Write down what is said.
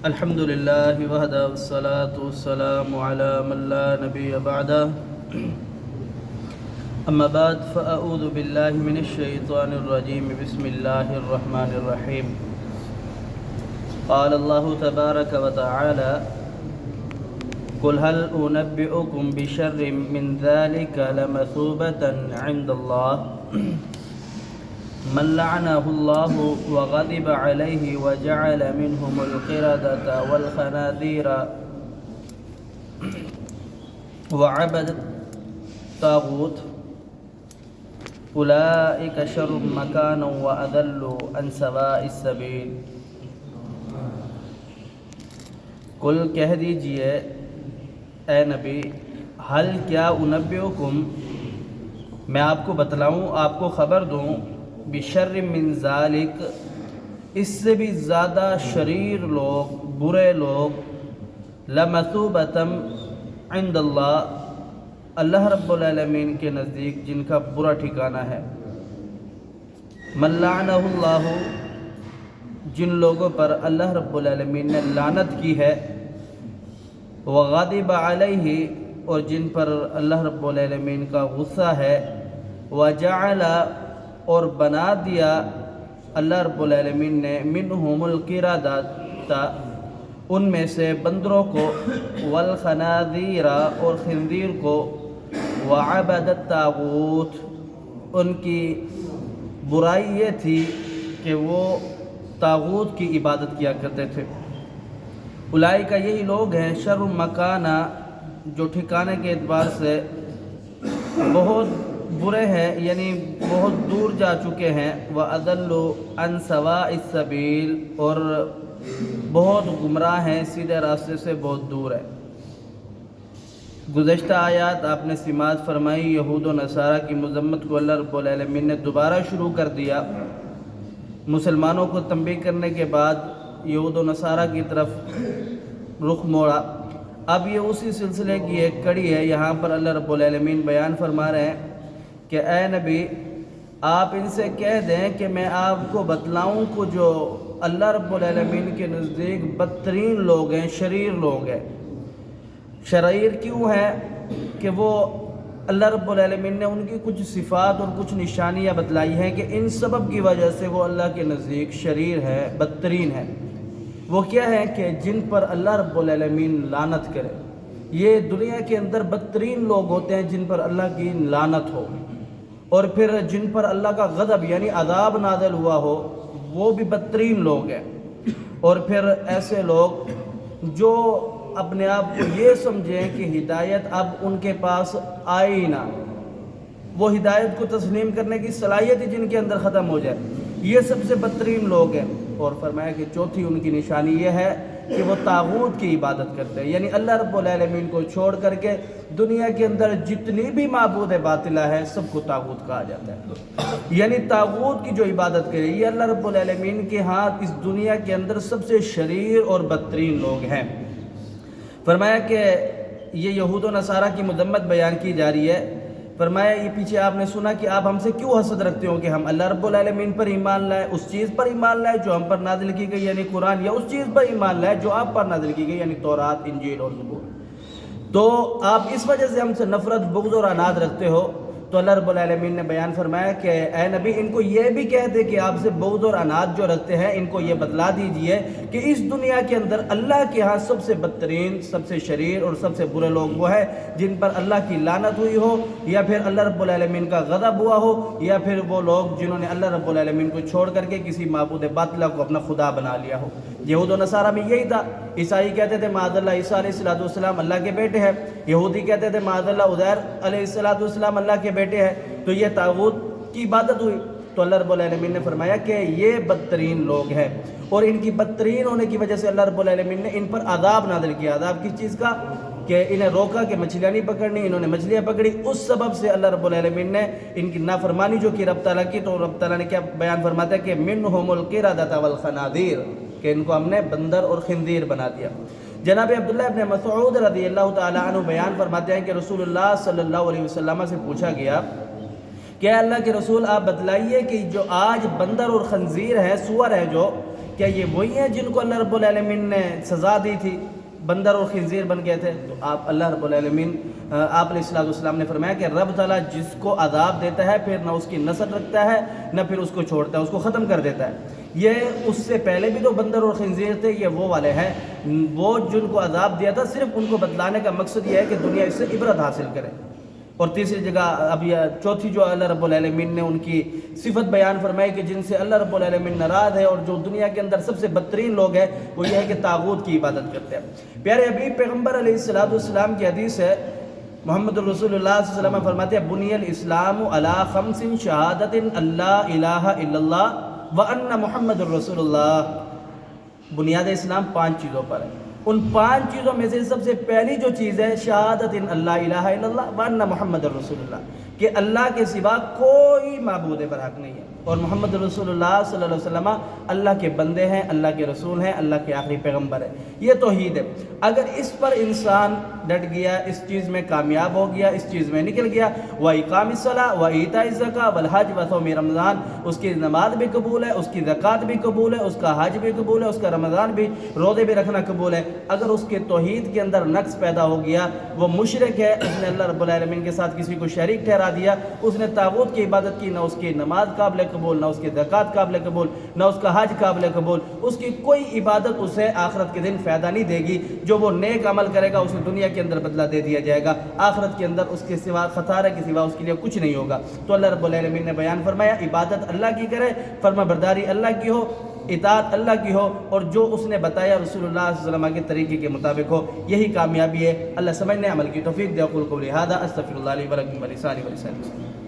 الحمد لله وحده والصلاة والسلام على من لا نبي بعده أما بعد فأعوذ بالله من الشيطان الرجيم بسم الله الرحمن الرحيم قال الله تبارك وتعالى قل هل أنبئكم بشر من ذلك لمثوبة عند الله من لعنه الله وغضب عليه وجعل منهم القردة والخنازير وعبد الطاغوت أولئك شر مكانا وأضل عن سواء السبيل قل کہہ دیجئے اے نبی حل کیا انبئکم میں آپ کو بتلاؤں آپ کو خبر دوں بشر من ذالک اس سے بھی زیادہ شریر لوگ برے لوگ لمثوبتم عند اللہ اللہ رب العالمین کے نزدیک جن کا برا ٹھکانہ ہے من لعنہ اللہ جن لوگوں پر اللہ رب العالمین نے لعنت کی ہے وغضب علیہ اور جن پر اللہ رب العالمین کا غصہ ہے وجعل اور بنا دیا اللہ رب العالمین نے منہم القردۃ ان میں سے بندروں کو والخنازیر اور خنزیر کو وعبد الطاغوت ان کی برائی یہ تھی کہ وہ طاغوت کی عبادت کیا کرتے تھے اولئک یہی لوگ ہیں شر مکانہ جو ٹھکانے کے اعتبار سے بہت برے ہیں یعنی بہت دور جا چکے ہیں وَأَضَلُّ عَنْ سَوَاءِ السَّبِيلِ اور بہت گمراہ ہیں سیدھے راستے سے بہت دور ہے گزشتہ آیات آپ نے سماعت فرمائی یہود و نصارہ کی مذمت کو اللہ رب العالمین نے دوبارہ شروع کر دیا مسلمانوں کو تنبیہ کرنے کے بعد یہود و نصارہ کی طرف رخ موڑا اب یہ اسی سلسلے کی ایک کڑی ہے یہاں پر اللہ رب العالمین بیان فرما رہے ہیں کہ اے نبی آپ ان سے کہہ دیں کہ میں آپ کو بتلاؤں کو جو اللہ رب العالمین کے نزدیک بدترین لوگ ہیں شریر لوگ ہیں شریر کیوں ہیں کہ وہ اللہ رب العالمین نے ان کی کچھ صفات اور کچھ نشانیاں بتلائی ہیں کہ ان سبب کی وجہ سے وہ اللہ کے نزدیک شریر ہے بدترین ہے وہ کیا ہے کہ جن پر اللہ رب العالمین لعنت کرے یہ دنیا کے اندر بدترین لوگ ہوتے ہیں جن پر اللہ کی لعنت ہو اور پھر جن پر اللہ کا غضب یعنی عذاب نازل ہوا ہو وہ بھی بدترین لوگ ہیں اور پھر ایسے لوگ جو اپنے آپ کو یہ سمجھیں کہ ہدایت اب ان کے پاس آئے ہی نہ وہ ہدایت کو تسلیم کرنے کی صلاحیت ہی جن کے اندر ختم ہو جائے یہ سب سے بدترین لوگ ہیں اور فرمایا کہ چوتھی ان کی نشانی یہ ہے کہ وہ طاغوت کی عبادت کرتے ہیں یعنی اللہ رب العالمین کو چھوڑ کر کے دنیا کے اندر جتنی بھی معبود باطلہ ہے سب کو طاغوت کہا جاتا ہے یعنی طاغوت کی جو عبادت کرے یہ اللہ رب العالمین کے ہاں اس دنیا کے اندر سب سے شریر اور بدترین لوگ ہیں فرمایا کہ یہ یہود و نصارہ کی مذمت بیان کی جا رہی ہے فرمایا یہ پیچھے آپ نے سنا کہ آپ ہم سے کیوں حسد رکھتے ہو کہ ہم اللہ رب العالمین پر ایمان لائیں اس چیز پر ایمان لائیں جو ہم پر نازل کی گئی یعنی قرآن یا اس چیز پر ایمان لائیں جو آپ پر نازل کی گئی یعنی تورات انجیل اور زبور تو آپ اس وجہ سے ہم سے نفرت بغض اور عناد رکھتے ہو تو اللہ رب العالمین نے بیان فرمایا کہ اے نبی ان کو یہ بھی کہہ دے کہ آپ سے بغض اور عناد جو رکھتے ہیں ان کو یہ بتلا دیجئے کہ اس دنیا کے اندر اللہ کے ہاں سب سے بدترین سب سے شریر اور سب سے برے لوگ وہ ہیں جن پر اللہ کی لعنت ہوئی ہو یا پھر اللہ رب العالمین کا غضب ہوا ہو یا پھر وہ لوگ جنہوں نے اللہ رب العالمین کو چھوڑ کر کے کسی معبود باطلہ کو اپنا خدا بنا لیا ہو یہود و نصارہ میں یہی تھا عیسائی کہتے تھے معاذ اللہ عیسیٰ علیہ السلام اللہ کے بیٹے ہیں یہودی کہتے تھے معاذ اللہ عزیر علیہ السلام اللہ کے بیٹے ہیں تو یہ طاغوت کی عبادت ہوئی تو اللہ رب العالمین نے فرمایا کہ یہ بدترین لوگ ہیں اور ان کی بدترین ہونے کی وجہ سے اللہ رب العالمین نے ان پر عذاب نازل کیا عذاب کس چیز کا کہ انہیں روکا کہ مچھلیاں نہیں پکڑنی انہوں نے مچھلیاں پکڑی اس سبب سے اللہ رب العالمین نے ان کی نافرمانی جو کی رب تعالیٰ کی تو رب تعالیٰ نے کیا بیان فرماتا ہے کہ منہم القردۃ والخنازیر کہ ان کو ہم نے بندر اور خنزیر بنا دیا جناب عبداللہ ابن مسعود رضی اللہ تعالیٰ عنہ بیان فرماتے ہیں کہ رسول اللہ صلی اللہ علیہ وسلم سے پوچھا گیا کہ اللہ کے رسول آپ بتلائیے کہ جو آج بندر اور خنزیر ہے سور ہے جو کیا یہ وہی ہیں جن کو اللہ رب العالمین نے سزا دی تھی، بندر اور خنزیر بن گئے تھے؟ تو آپ اللہ رب العالمین آپ علیہ السلام نے فرمایا کہ رب تعالیٰ جس کو عذاب دیتا ہے پھر نہ اس کی نسل رکھتا ہے نہ پھر اس کو چھوڑتا ہے، اس کو ختم کر دیتا ہے۔ یہ اس سے پہلے بھی جو بندر اور خنزیر تھے یہ وہ والے ہیں، وہ جن کو عذاب دیا تھا صرف ان کو بتلانے کا مقصد یہ ہے کہ دنیا اس سے عبرت حاصل کرے۔ اور تیسری جگہ اب یہ چوتھی جو اللہ رب العالمین نے ان کی صفت بیان فرمائی کہ جن سے اللہ رب العالمین ناراض ہے اور جو دنیا کے اندر سب سے بدترین لوگ ہیں وہ یہ ہے کہ طاغوت کی عبادت کرتے ہیں۔ پیارے حبیب پیغمبر علیہ السلام کی حدیث ہے، محمد رسول اللہ صلی اللہ علیہ وسلم فرماتے ہیں بنی الاسلام علی خمس شہادت اللہ الہ الا اللہ وان محمد الرسول اللہ۔ بنیاد اسلام 5 چیزوں پر ہے، ان 5 چیزوں میں سے سب سے پہلی جو چیز ہے شہادت اللہ الہ الا اللہ وان محمد الرسول اللہ، کہ اللہ کے سوا کوئی معبود برحق نہیں ہے اور محمد رسول اللہ صلی اللہ علیہ وسلم اللہ کے بندے ہیں، اللہ کے رسول ہیں، اللہ کے آخری پیغمبر ہیں۔ یہ توحید ہے۔ اگر اس پر انسان ڈٹ گیا، اس چیز میں کامیاب ہو گیا، اس چیز میں نکل گیا، وَإِقَامِ الصَّلَاةِ وَإِيتَاءِ الزَّكَاةِ وَالْحَجِّ وَصَوْمِ رمضان، اس کی نماز بھی قبول ہے، اس کی زکوٰۃ بھی قبول ہے، اس کا حج بھی قبول ہے، اس کا رمضان بھی، روزے بھی رکھنا قبول ہے۔ اگر اس کے توحید کے اندر نقص پیدا ہو گیا، وہ مشرک ہے، اس نے اللہ رب العالمین کے ساتھ کسی کو شریک ٹھہرا دیا، اس نے طاغوت کی عبادت کی، نہ اس کی نماز قابل قبول، نہ اس کی زکوٰۃ قابل قبول، نہ اس کا حج قابل قبول، اس کی کوئی عبادت اسے آخرت کے دن فائدہ نہیں دے گی۔ جو وہ نیک عمل کرے گا اسے دنیا کے اندر بدلہ دے دیا جائے گا، آخرت کے اندر اس کے سوا خسارہ کے سوا اس کے لیے کچھ نہیں ہوگا۔ تو اللہ رب العالمین نے بیان فرمایا عبادت اللہ کی کرے، فرما برداری اللہ کی ہو، اطاعت اللہ کی ہو، اور جو اس نے بتایا رسول اللہ صلی اللہ علیہ وسلم کے طریقے کے مطابق ہو، یہی کامیابی ہے۔ اللہ سمجھنے عمل کی توفیق دے۔ اقول قولی ھذا استغفر اللہ لی ولکم ولسائر المسلمین۔